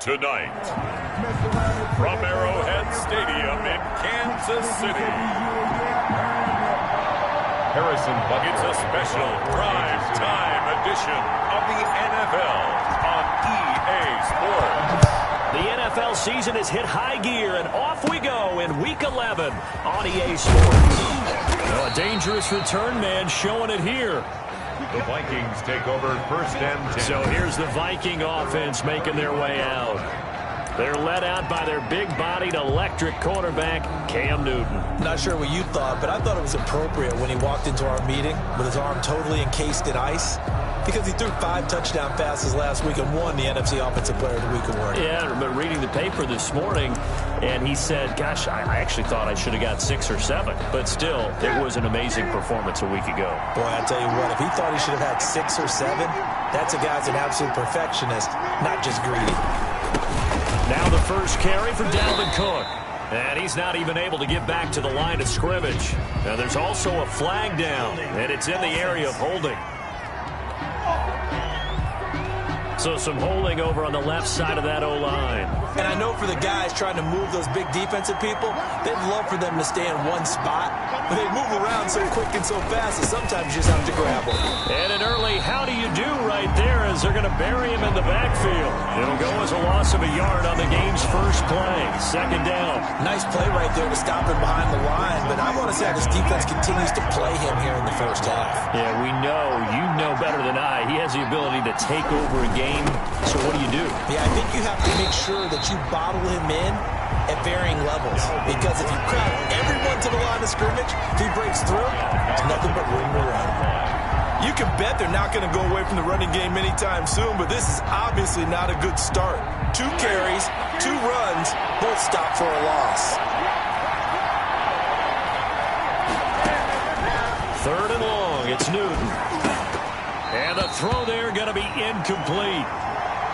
Tonight, from Arrowhead Stadium in Kansas City, Harrison Buck. It's a special prime time edition of the NFL on EA Sports. The NFL season has hit high gear, and off we go in Week 11 on EA Sports. Well, a dangerous return man showing it here. The Vikings take over first and 10. So here's the Viking offense making their way out. They're led out by their big-bodied electric quarterback, Cam Newton. Not sure what you thought, but I thought it was appropriate when he walked into our meeting with his arm totally encased in ice, because he threw 5 touchdown passes last week and won the NFC Offensive Player of the Week award. Yeah, I remember reading the paper this morning, and he said, gosh, I actually thought I should have got 6 or 7. But still, it was an amazing performance a week ago. Boy, I tell you what, if he thought he should have had 6 or 7, that's a guy's an absolute perfectionist, not just greedy. Now the first carry for Dalvin Cook. And he's not even able to get back to the line of scrimmage. Now there's also a flag down, and it's in the area of holding. So some holding over on the left side of that O-line. And I know for the guys trying to move those big defensive people, they'd love for them to stay in one spot. But they move around so quick and so fast that sometimes you just have to grab them. And an early how do you do right there as they're going to bury him in the backfield. It'll go as a loss of a yard on the game's first play. Second down. Nice play right there to stop him behind the line. But I want to see how this defense continues to play him here in the first half. Yeah, we know. You know better than I. He has the ability to take over a game. So what do you do? Yeah, I think you have to make sure that you bottle him in at varying levels. Because if you crowd everyone to the line of scrimmage, if he breaks through, there's nothing but room to run. You can bet they're not going to go away from the running game anytime soon, but this is obviously not a good start. 2 carries, 2 runs, both stopped for a loss. Third and long, it's Newton. And the throw there going to be incomplete.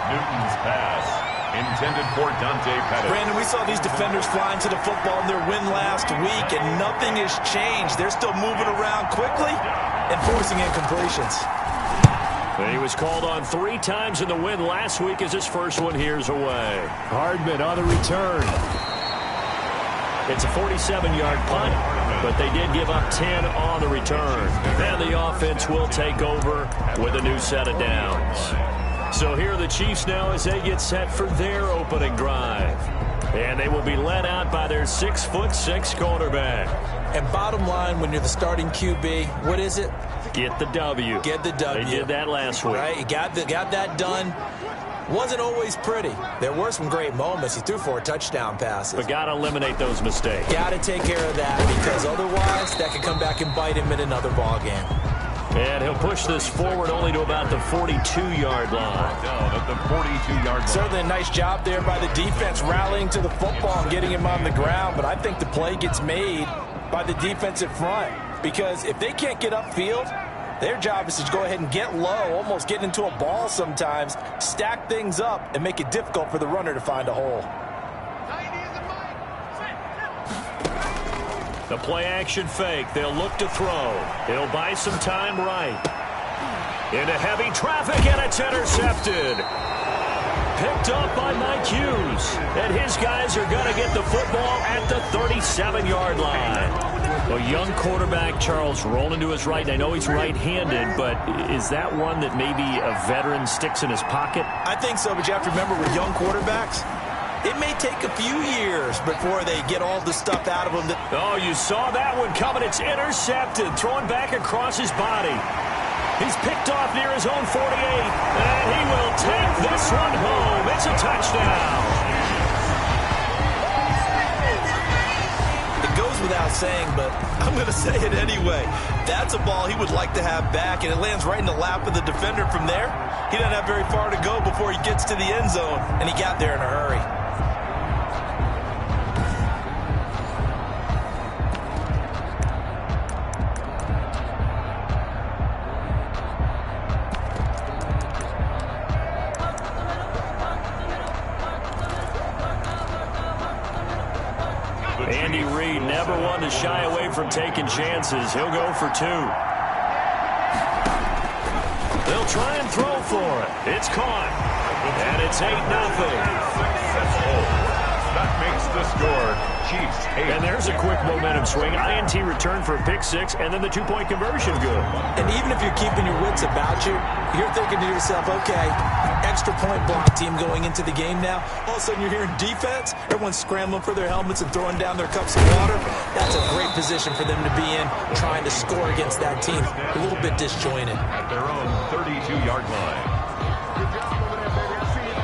Newton's pass intended for Dante Pettis. Brandon, we saw these defenders flying to the football in their win last week, and nothing has changed. They're still moving around quickly and forcing incompletions. He was called on 3 times in the win last week as his first one here's away. Hardman on the return. It's a 47-yard punt, but they did give up 10 on the return. And the offense will take over with a new set of downs. So here are the Chiefs now as they get set for their opening drive. And they will be led out by their 6'6" quarterback. And bottom line, when you're the starting QB, what is it? Get the W. Get the W. They did that last week. Right, he got that done. Wasn't always pretty. There were some great moments. He threw 4 touchdown passes. But got to eliminate those mistakes. Got to take care of that, because otherwise that could come back and bite him in another ball game. And he'll push this forward only to about the 42-yard line. Down at the 42-yard line. Certainly a nice job there by the defense rallying to the football and getting him on the ground, but I think the play gets made by the defensive front, because if they can't get upfield, their job is to go ahead and get low, almost get into a ball sometimes, stack things up, and make it difficult for the runner to find a hole. The play-action fake. They'll look to throw. He'll buy some time right. Into heavy traffic, and it's intercepted. Picked up by Mike Hughes. And his guys are going to get the football at the 37-yard line. A young quarterback, Charles, rolling to his right. I know he's right-handed, but is that one that maybe a veteran sticks in his pocket? I think so, but you have to remember with young quarterbacks, it may take a few years before they get all the stuff out of them. Oh, you saw that one coming. It's intercepted, thrown back across his body. He's picked off near his own 48, and he will take this one home. It's a touchdown. It goes without saying, but I'm going to say it anyway. That's a ball he would like to have back, and it lands right in the lap of the defender from there. He doesn't have very far to go before he gets to the end zone, and he got there in a hurry. Andy Reid, never one to shy away from taking chances. He'll go for 2. They'll try and throw for it. It's caught. And It's 8-0. That makes the score Chiefs 8. And there's a quick momentum swing. INT return for a pick six, and then the two-point conversion good. And even if you're keeping your wits about you, you're thinking to yourself, okay, extra point block team going into the game now. All of a sudden you're hearing defense. Everyone's scrambling for their helmets and throwing down their cups of water. That's a great position for them to be in, trying to score against that team. A little bit disjointed. At their own 32-yard line.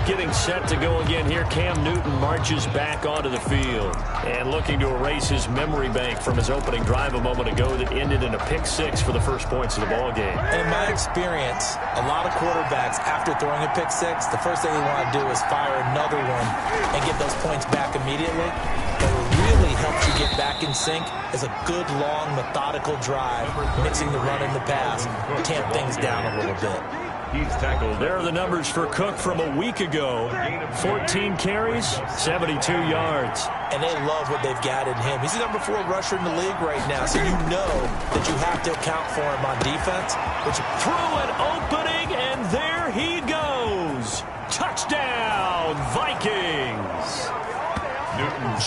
Getting set to go again here, Cam Newton marches back onto the field. And looking to erase his memory bank from his opening drive a moment ago that ended in a pick six for the first points of the ball game. And in my experience, a lot of quarterbacks, after throwing a pick six, the first thing they want to do is fire another one and get those points back immediately. But what really helps you get back in sync is a good, long, methodical drive, mixing the run and the pass, tamp things down a little bit. He's tackled. There are the numbers for Cook from a week ago. 14 carries, 72 yards. And they love what they've got in him. He's the number 4 rusher in the league right now, so you know that you have to account for him on defense. Through an opening, and there he goes. Touchdown, Vikings.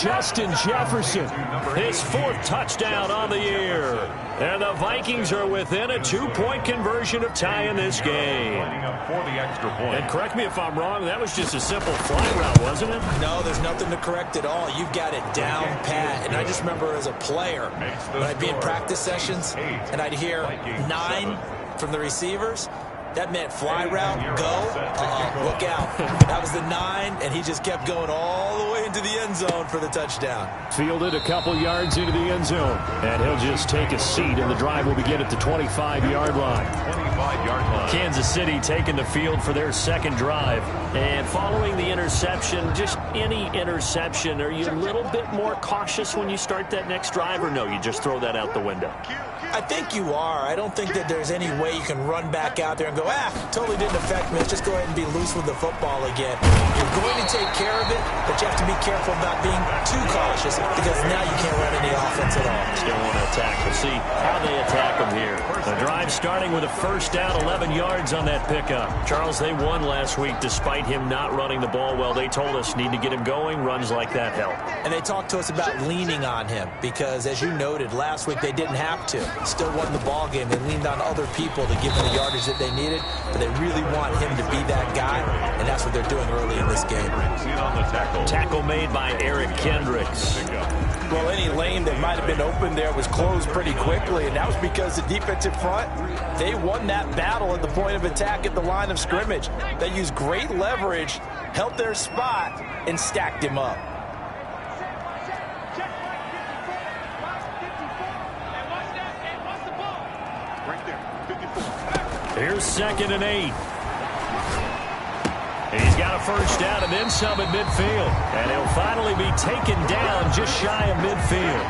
Justin Jefferson, his 4th touchdown on the year. And the Vikings are within a 2-point conversion of tying this game. For the extra point. And correct me if I'm wrong, that was just a simple fly route, wasn't it? No, there's nothing to correct at all. You've got it down pat. And I just remember as a player, when I'd be in practice sessions and I'd hear 9 from the receivers, that meant fly route, go, look out. That was the 9, and he just kept going all the way into the end zone for the touchdown. Fielded a couple yards into the end zone, and he'll just take a seat, and the drive will begin at the 25-yard line. 25-yard line. Kansas City taking the field for their second drive. And following the interception, just any interception, are you a little bit more cautious when you start that next drive, or no, you just throw that out the window? I think you are. I don't think that there's any way you can run back out there and go, totally didn't affect me. Let's just go ahead and be loose with the football again. You're going to take care of it, but you have to be careful about being too cautious because now you can't run any offense at all. Still want to attack. We'll see how they attack them here. The drive starting with a first down, 11 yards on that pickup. Charles, they won last week despite him not running the ball well. They told us need to get him going. Runs like that help. And they talked to us about leaning on him because, as you noted, last week they didn't have to. Still won the ball game. They leaned on other people to give them the yardage that they needed, but they really want him to be that guy, and that's what they're doing early in this game. Tackle made by Eric Kendricks. Well, any lane that might have been open there was closed pretty quickly, and that was because the defensive front, they won that battle at the point of attack at the line of scrimmage. They used great leverage, held their spot, and stacked him up. Here's 2nd and 8. He's got a first down and then some at midfield. And he'll finally be taken down just shy of midfield.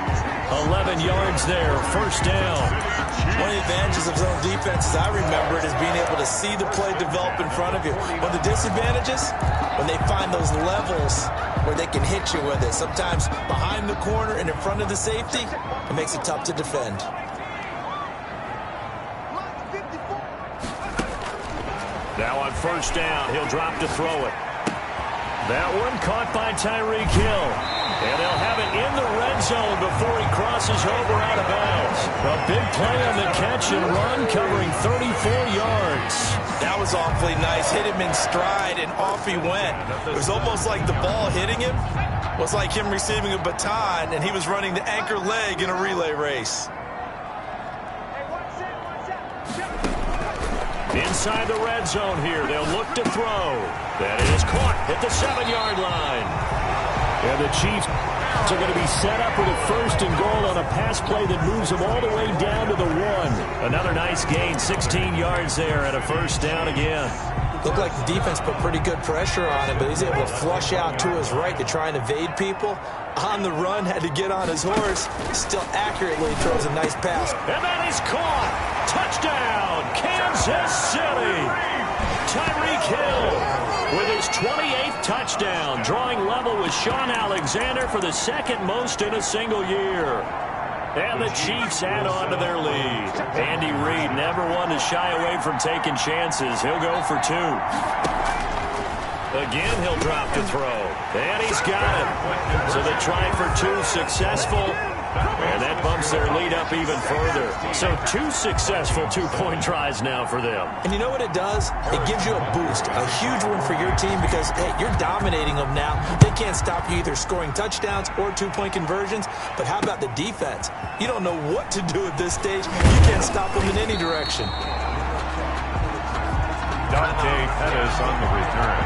11 yards there, first down. One of the advantages of zone defense, as I remember it, is being able to see the play develop in front of you. One of the disadvantages, when they find those levels where they can hit you with it. Sometimes behind the corner and in front of the safety, it makes it tough to defend. Now on first down, he'll drop to throw it. That one caught by Tyreek Hill. And they'll have it in the red zone before he crosses over out of bounds. A big play on the catch and run, covering 34 yards. That was awfully nice. Hit him in stride, and off he went. It was almost like the ball hitting him was like him receiving a baton, and he was running the anchor leg in a relay race. Inside the red zone here, they'll look to throw. That is caught at the 7-yard line. And the Chiefs are going to be set up with a first and goal on a pass play that moves them all the way down to the 1. Another nice gain, 16 yards there and a first down again. Looked like the defense put pretty good pressure on him, but he's able to flush out to his right to try and evade people. On the run, had to get on his horse. Still accurately throws a nice pass. And that is caught. Touchdown, Kansas City. Tyreek Hill with his 28th touchdown, drawing level with Sean Alexander for the second most in a single year. And the Chiefs add on to their lead. Andy Reid never one to shy away from taking chances. He'll go for 2. Again, he'll drop to throw. And he's got it. So they try for 2 successful. And that bumps their lead up even further. So 2 successful 2-point tries now for them. And you know what it does? It gives you a boost, a huge one for your team because, hey, you're dominating them now. They can't stop you either scoring touchdowns or 2-point conversions. But how about the defense? You don't know what to do at this stage. You can't stop them in any direction. Dante Pettis on the return.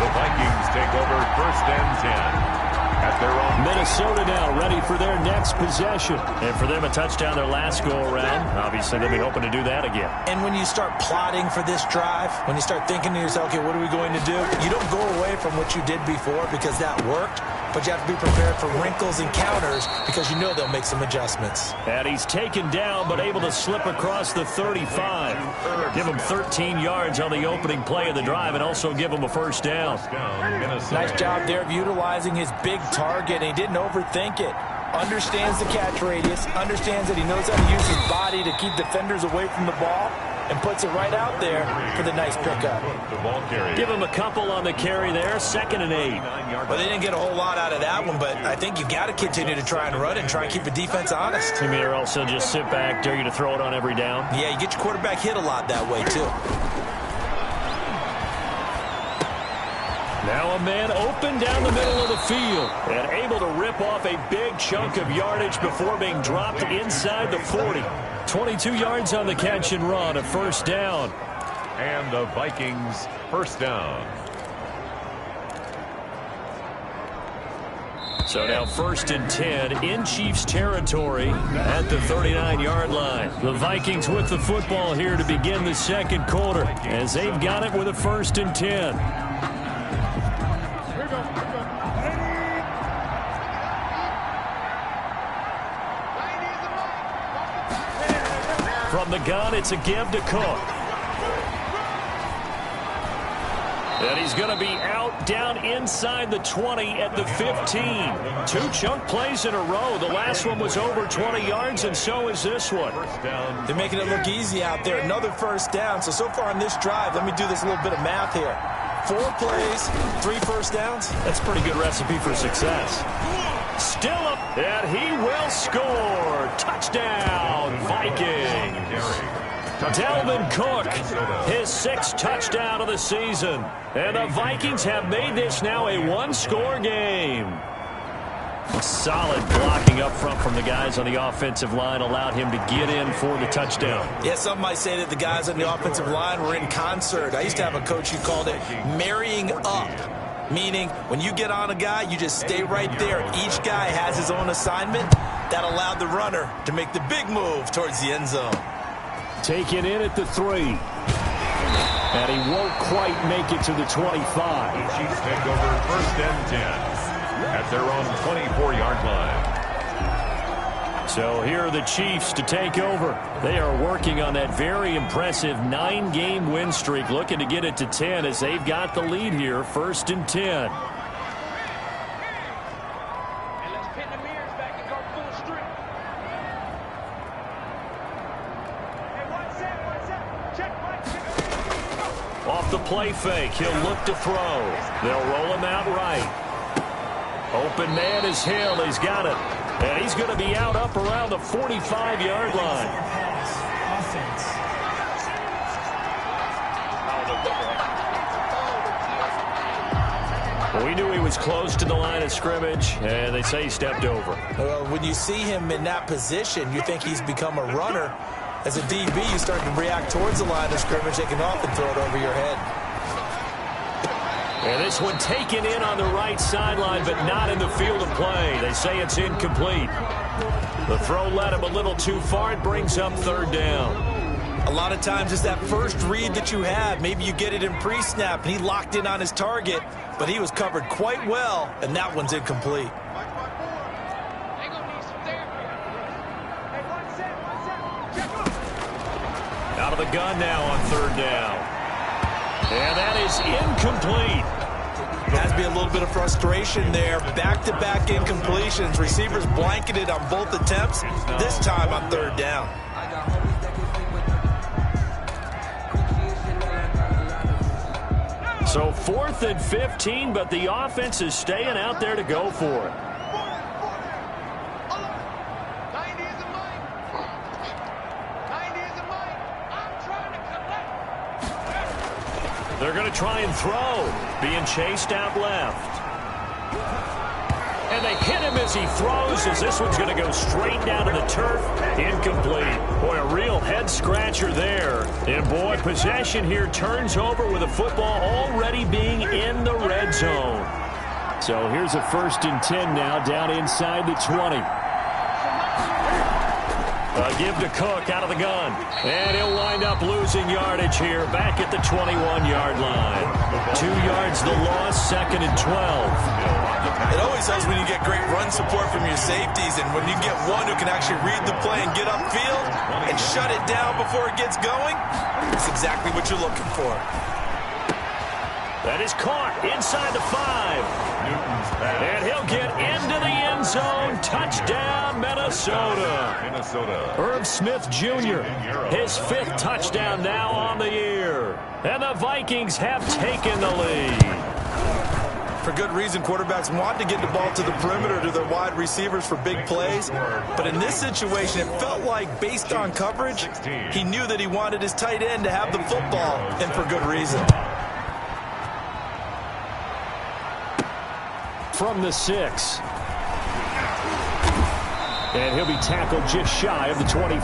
The Vikings take over 1st and 10. At their own. Minnesota now ready for their next possession. And for them, a touchdown their last go-around. Obviously, they'll be hoping to do that again. And when you start plotting for this drive, when you start thinking to yourself, okay, what are we going to do? You don't go away from what you did before because that worked, but you have to be prepared for wrinkles and counters because you know they'll make some adjustments. And he's taken down, but able to slip across the 35. Give him 13 yards on the opening play of the drive and also give him a 1st down. Nice job there of utilizing his big target, and he didn't overthink it. Understands the catch radius, understands that he knows how to use his body to keep defenders away from the ball, and puts it right out there for the nice pickup. Give him a couple on the carry there, 2nd and 8. Well, they didn't get a whole lot out of that one, but I think you've got to continue to try and run and try and keep the defense honest. You mean also just sit back, dare you to throw it on every down? Yeah, you get your quarterback hit a lot that way, too. Now a man open down the middle of the field and able to rip off a big chunk of yardage before being dropped inside the 40. 22 yards on the catch and run, a 1st down. And the Vikings 1st down. So now 1st and 10 in Chiefs territory at the 39-yard line. The Vikings with the football here to begin the 2nd quarter as they've got it with a 1st and 10. From the gun, it's a give to Cook. And he's going to be out down inside the 20 at the 15. 2 chunk plays in a row. The last one was over 20 yards, and so is this one. They're making it look easy out there. Another 1st down. So far on this drive, let me do this little bit of math here. 4 plays, 3 1st downs. That's a pretty good recipe for success. Still up, and he will score. Touchdown, Vikings. Dalvin Cook, his 6th touchdown of the season. And the Vikings have made this now a 1-score game. Solid blocking up front from the guys on the offensive line allowed him to get in for the touchdown. Yeah, some might say that the guys on the offensive line were in concert. I used to have a coach who called it marrying up, meaning when you get on a guy, you just stay right there. Each guy has his own assignment. That allowed the runner to make the big move towards the end zone. Taken in at the 3. And he won't quite make it to the 25. The Chiefs take over 1st and 10 at their own 24-yard line. So here are the Chiefs to take over. They are working on that very impressive 9-game win streak, looking to get it to 10 as they've got the lead here, 1st and 10. Off the play fake, he'll look to throw. They'll roll him out right. Open man is Hill. He's got it. And he's going to be out up around the 45-yard line. Well, we knew he was close to the line of scrimmage, and they say he stepped over. Well, when you see him in that position, you think he's become a runner. As a DB, you start to react towards the line of scrimmage, they can often throw it over your head. And this one taken in on the right sideline, but not in the field of play. They say it's incomplete. The throw led him a little too far. It brings up 3rd down. A lot of times it's that first read that you have. Maybe you get it in pre-snap, and he locked in on his target, but he was covered quite well, and that one's incomplete. Out of the gun now on 3rd down. And that is incomplete. Has to be a little bit of frustration there. Back-to-back incompletions. Receivers blanketed on both attempts, this time on 3rd down. So 4th and 15, but the offense is staying out there to go for it. They're going to try and throw. Being chased out left. And they hit him as he throws, as this one's going to go straight down to the turf. Incomplete. Boy, a real head-scratcher there. And, boy, possession here turns over with the football already being in the red zone. So here's a 1st and 10 now, down inside the 20. A give to Cook out of the gun. And he'll wind up losing yardage here back at the 21-yard line. 2 yards the loss, 2nd and 12. It always helps when you get great run support from your safeties, and when you get one who can actually read the play and get upfield and shut it down before it gets going, that's exactly what you're looking for. That is caught inside the 5. And he'll get into the end zone. Touchdown, Minnesota. Herb Smith Jr., his 5th touchdown now on the year. And the Vikings have taken the lead. For good reason, quarterbacks want to get the ball to the perimeter to their wide receivers for big plays. But in this situation, it felt like, based on coverage, he knew that he wanted his tight end to have the football, and for good reason. From the 6. And he'll be tackled just shy of the 25.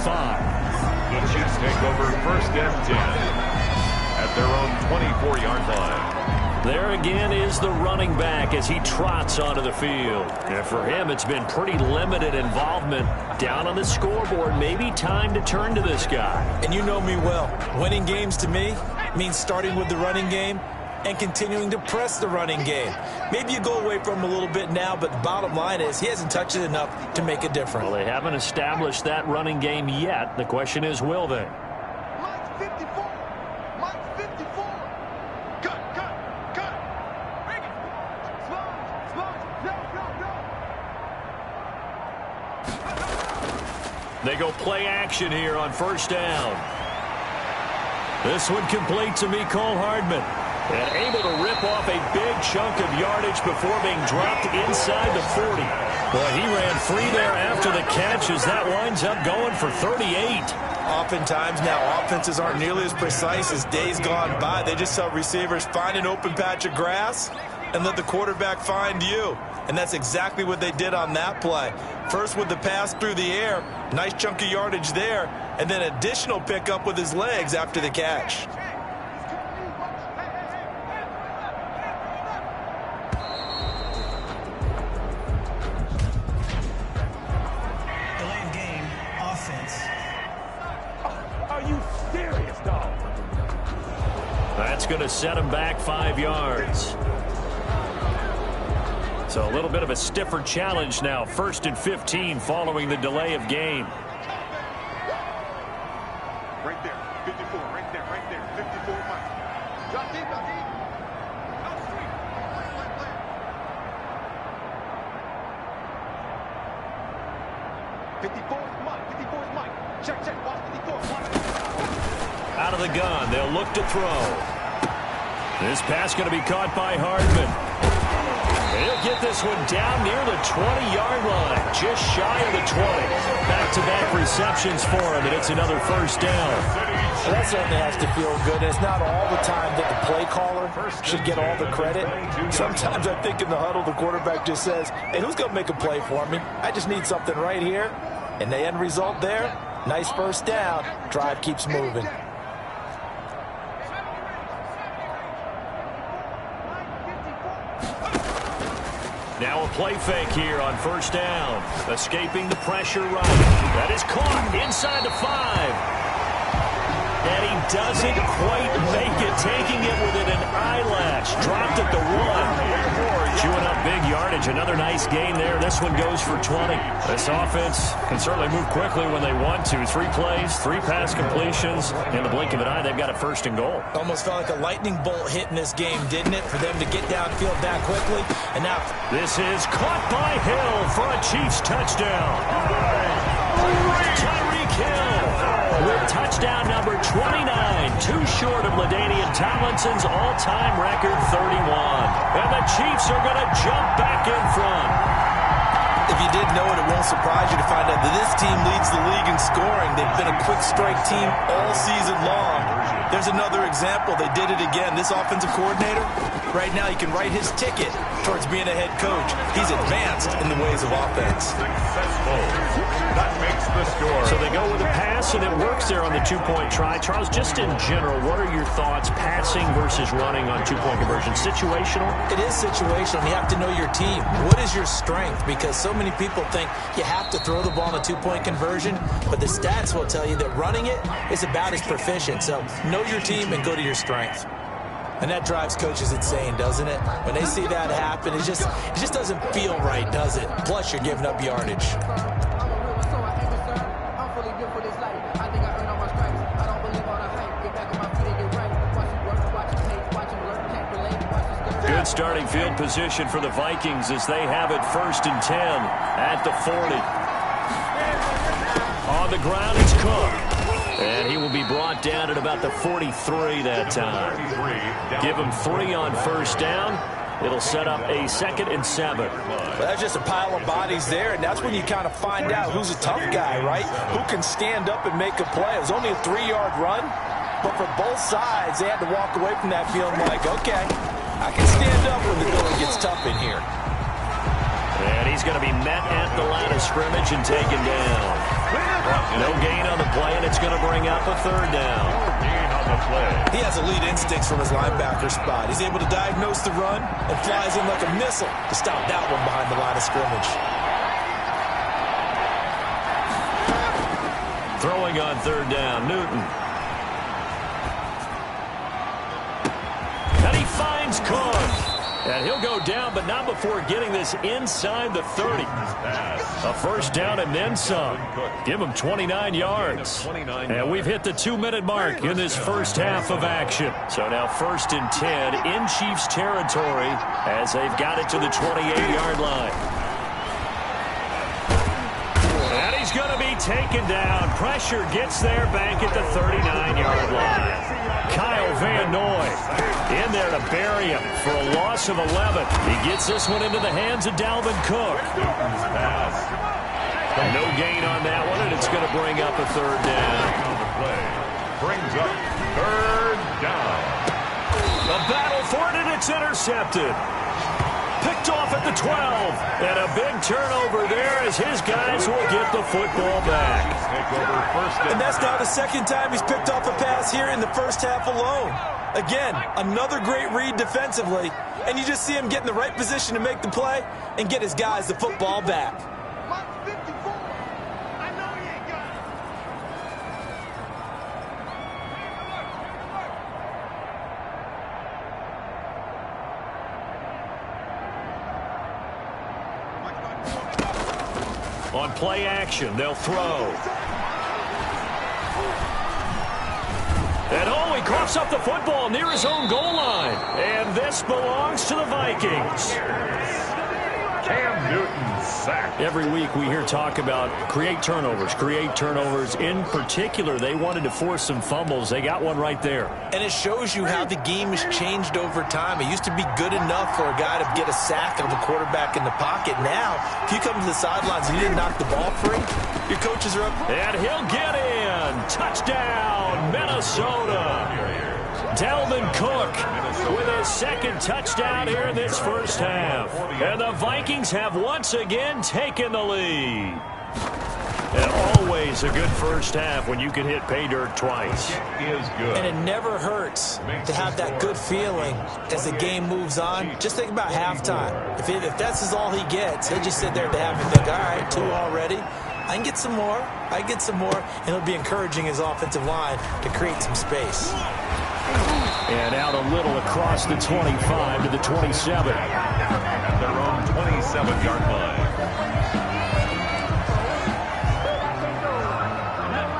The Chiefs take over 1st and 10 at their own 24-yard line. There again is the running back as he trots onto the field. And for him, it's been pretty limited involvement down on the scoreboard. Maybe time to turn to this guy. And you know me well. Winning games to me means starting with the running game and continuing to press the running game. Maybe you go away from him a little bit now, but the bottom line is he hasn't touched it enough to make a difference. Well, they haven't established that running game yet. The question is, will they? They go play action here on 1st down. This one complete to Mecole Hardman. And able to rip off a big chunk of yardage before being dropped inside the 40. Boy, he ran free there after the catch as that winds up going for 38. Oftentimes now, offenses aren't nearly as precise as days gone by. They just tell receivers, find an open patch of grass and let the quarterback find you. And that's exactly what they did on that play. First with the pass through the air, nice chunk of yardage there, and then additional pickup with his legs after the catch. Delayed game, offense. Are you serious, dog? That's going to set him back 5 yards. So a little bit of a stiffer challenge now. 1st and 15 following the delay of game. Right there, 54, right there, 54, Mike. Drop deep, drop deep. Out street. Play. 54 is Mike. Check, watch 54. Out of the gun, they'll look to throw. This pass going to be caught by Hardman. He'll get this one down near the 20-yard line, just shy of the 20. Back-to-back receptions for him, and it's another 1st down. Well, that certainly has to feel good. It's not all the time that the play caller should get all the credit. Sometimes I think in the huddle, the quarterback just says, hey, who's going to make a play for me? I just need something right here. And the end result there, nice 1st down. Drive keeps moving. Now a play fake here on 1st down. Escaping the pressure right. That is caught inside the 5. And he doesn't quite make it, taking it within an eyelash. Dropped at the 1. Chewing up big yardage. Another nice gain there. This one goes for 20. This offense can certainly move quickly when they want to. 3 plays, 3 pass completions. In the blink of an eye, they've got a 1st and goal. Almost felt like a lightning bolt hit in this game, didn't it? For them to get downfield that quickly. And now this is caught by Hill for a Chiefs touchdown. Tyreek Hill. with touchdown number 29, too short of LaDainian Tomlinson's all-time record 31. And the Chiefs are going to jump back in front. If you didn't know it, it won't surprise you to find out that this team leads the league in scoring. They've been a quick strike team all season long. There's another example. They did it again. This offensive coordinator, right now, he can write his ticket towards being a head coach. He's advanced in the ways of offense. Successful. That makes the score. So they go with a pass, and it works there on the two-point try. Charles, just in general, what are your thoughts, passing versus running on two-point conversion? Situational? It is situational. You have to know your team. What is your strength? Because so many people think you have to throw the ball in a two-point conversion, but the stats will tell you that running it is about as proficient. So know your team and go to your strength. And that drives coaches insane, doesn't it? When they see that happen, it just doesn't feel right, does it? Plus, you're giving up yardage. Good starting field position for the Vikings as they have it 1st and 10 at the 40. On the ground, it's Cook. And he will be brought down at about the 43 that time. Give him 3 on 1st down. It'll set up a 2nd and 7. Well, that's just a pile of bodies there, and that's when you kind of find out who's a tough guy, right? Who can stand up and make a play. It was only a 3-yard run, but for both sides, they had to walk away from that feeling like, okay, I can stand up when the going gets tough in here. And he's going to be met at the line of scrimmage and taken down. No gain on the play, and it's going to bring up a 3rd down. Gain on the play. He has elite instincts from his linebacker spot. He's able to diagnose the run and flies in like a missile to stop that one behind the line of scrimmage. Throwing on 3rd down, Newton. And he finds Cook. And he'll go down, but not before getting this inside the 30. A 1st down and then some. Give him 29 yards. And we've hit the 2-minute mark in this first half of action. So now 1st and 10 in Chiefs territory as they've got it to the 28-yard line. And he's going to be taken down. Pressure gets there back at the 39-yard line. Kyle Van Noy in there to bury him for a loss of 11. He gets this one into the hands of Dalvin Cook. No gain on that one, and it's going to bring up a 3rd down. Brings up 3rd down. The battle for it, and it's intercepted. Picked off at the 12. And a big turnover there as his guys will get the football back. And that's now the 2nd time he's picked off a pass here in the first half alone. Again, another great read defensively. And you just see him get in the right position to make the play and get his guys the football back. On play action, they'll throw. And he coughs up the football near his own goal line. And this belongs to the Vikings. Cam Newton sacked. Every week we hear talk about create turnovers. In particular, they wanted to force some fumbles. They got one right there. And it shows you how the game has changed over time. It used to be good enough for a guy to get a sack of a quarterback in the pocket. Now, if you come to the sidelines and you didn't knock the ball free, your coaches are up. And he'll get in. Touchdown, Minnesota. Dalvin Cook with his 2nd touchdown here in this first half. And the Vikings have once again taken the lead. And always a good first half when you can hit pay dirt twice. It is good. And it never hurts to have that good feeling as the game moves on. Just think about halftime. If that's all he gets, he'll just sit there at the half and think, all right, 2 already. I can get some more. And it'll be encouraging his offensive line to create some space. And out a little across the 25 to the 27. At their own 27-yard line.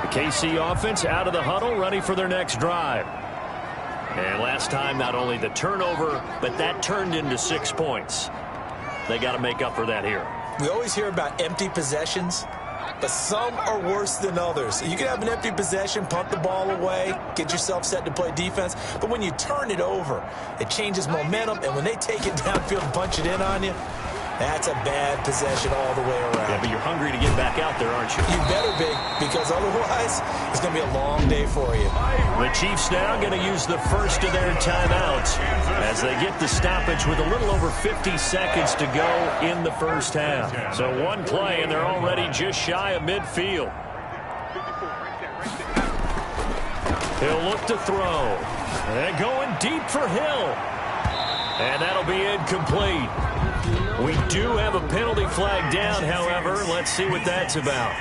The KC offense out of the huddle, ready for their next drive. And last time, not only the turnover, but that turned into 6 points. They got to make up for that here. We always hear about empty possessions. but some are worse than others. You can have an empty possession, punt the ball away, get yourself set to play defense, but when you turn it over, it changes momentum, and when they take it downfield and punch it in on you, that's a bad possession all the way around. Yeah, but you're hungry to get back out there, aren't you? You better be, because otherwise it's going to be a long day for you. The Chiefs now going to use the first of their timeouts as they get the stoppage with a little over 50 seconds to go in the first half. So one play, and they're already just shy of midfield. He'll look to throw. And going deep for Hill. And that'll be incomplete. We do have a penalty flag down, however. Let's see what that's about.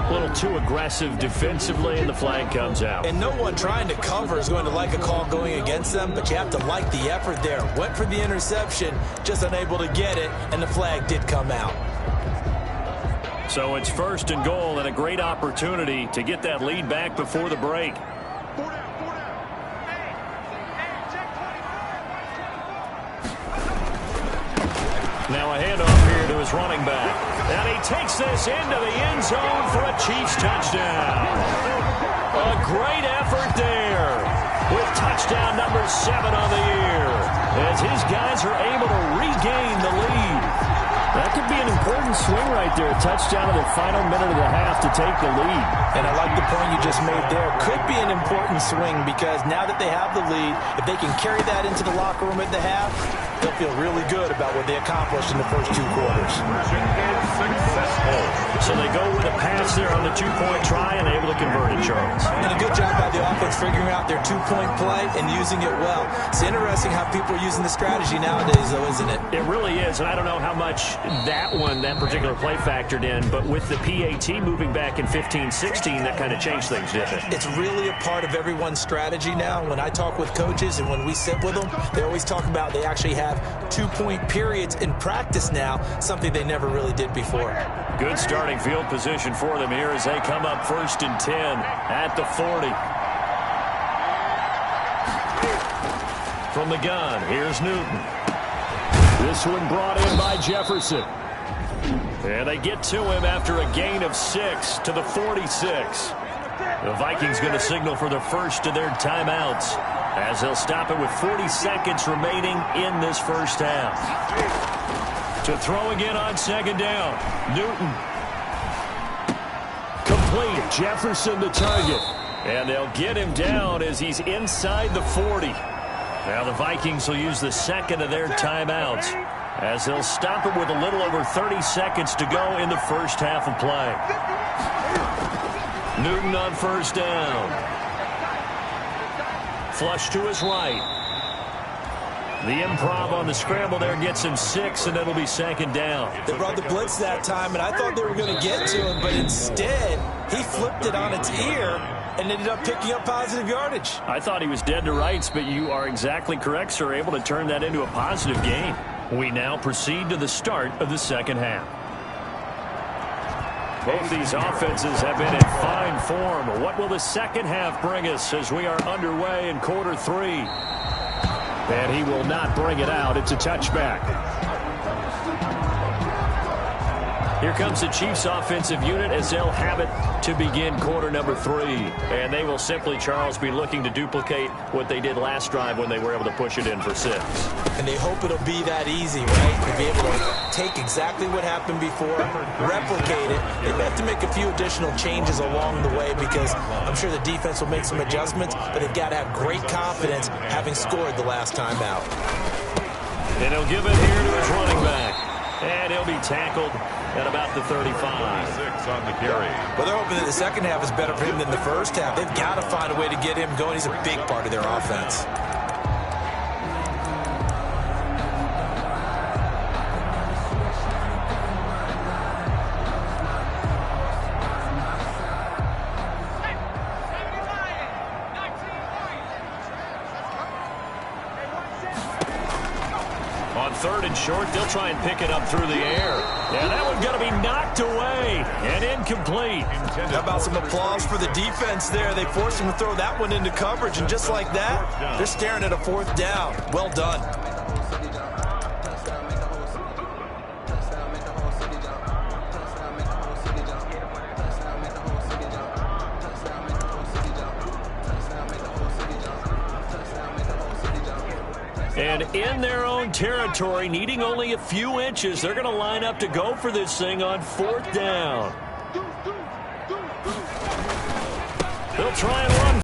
A little too aggressive defensively, and the flag comes out. And no one trying to cover is going to like a call going against them, but you have to like the effort there. Went for the interception, just unable to get it, and the flag did come out. So it's first and goal, and a great opportunity to get that lead back before the break. Now a handoff here to his running back. And he takes this into the end zone for a Chiefs touchdown. A great effort there with touchdown number 7 on the year as his guys are able to regain the lead. That could be an important swing right there. A touchdown in the final minute of the half to take the lead. And I like the point you just made there. Could be an important swing because now that they have the lead, if they can carry that into the locker room at the half, they'll feel really good about what they accomplished in the first 2 quarters. So they go with a pass there on the 2-point try and able to convert it, Charles. And a good job by the offense figuring out their 2-point play and using it well. It's interesting how people are using the strategy nowadays, though, isn't it? It really is, and I don't know how much that particular play factored in, but with the PAT moving back in 15-16, that kind of changed things, didn't it? It's really a part of everyone's strategy now. When I talk with coaches and when we sit with them, they always talk about they actually have 2-point periods in practice now, something they never really did before. Good starting field position for them here as they come up first and 10 at the 40. From the gun, here's Newton. This one brought in by Jefferson. And they get to him after a gain of 6 to the 46. The Vikings going to signal for the first of their timeouts as they'll stop it with 40 seconds remaining in this first half. To throw again on second down. Newton. Complete. Jefferson the target. And they'll get him down as he's inside the 40. Now the Vikings will use the second of their timeouts as they'll stop it with a little over 30 seconds to go in the first half of play. Newton on first down. Flush to his right. The improv on the scramble there gets him 6, and it'll be second down. They brought the blitz that time, and I thought they were going to get to him, but instead he flipped it on its ear and ended up picking up positive yardage. I thought he was dead to rights, but you are exactly correct, sir, able to turn that into a positive gain. We now proceed to the start of the second half. Both these offenses have been in fine form. What will the second half bring us as we are underway in quarter 3? And he will not bring it out. It's a touchback. Here comes the Chiefs offensive unit as they'll have it to begin quarter number 3. And they will simply, Charles, be looking to duplicate what they did last drive when they were able to push it in for 6. And they hope it'll be that easy, right? To be able to take exactly what happened before, replicate it. They have to make a few additional changes along the way because I'm sure the defense will make some adjustments, but they've got to have great confidence having scored the last time out. And he'll give it here to his running back. And he'll be tackled at about the 35. 6 on the carry. Well, they're hoping that the second half is better for him than the first half. They've got to find a way to get him going. He's a big part of their offense. Third and short, they'll try and pick it up through the air. And that one's going to be knocked away and incomplete. How about some applause for the defense there? They forced him to throw that one into coverage, and just like that, they're staring at a 4th down. Well done. And in their own territory, needing only a few inches, they're going to line up to go for this thing on 4th down. They'll try and run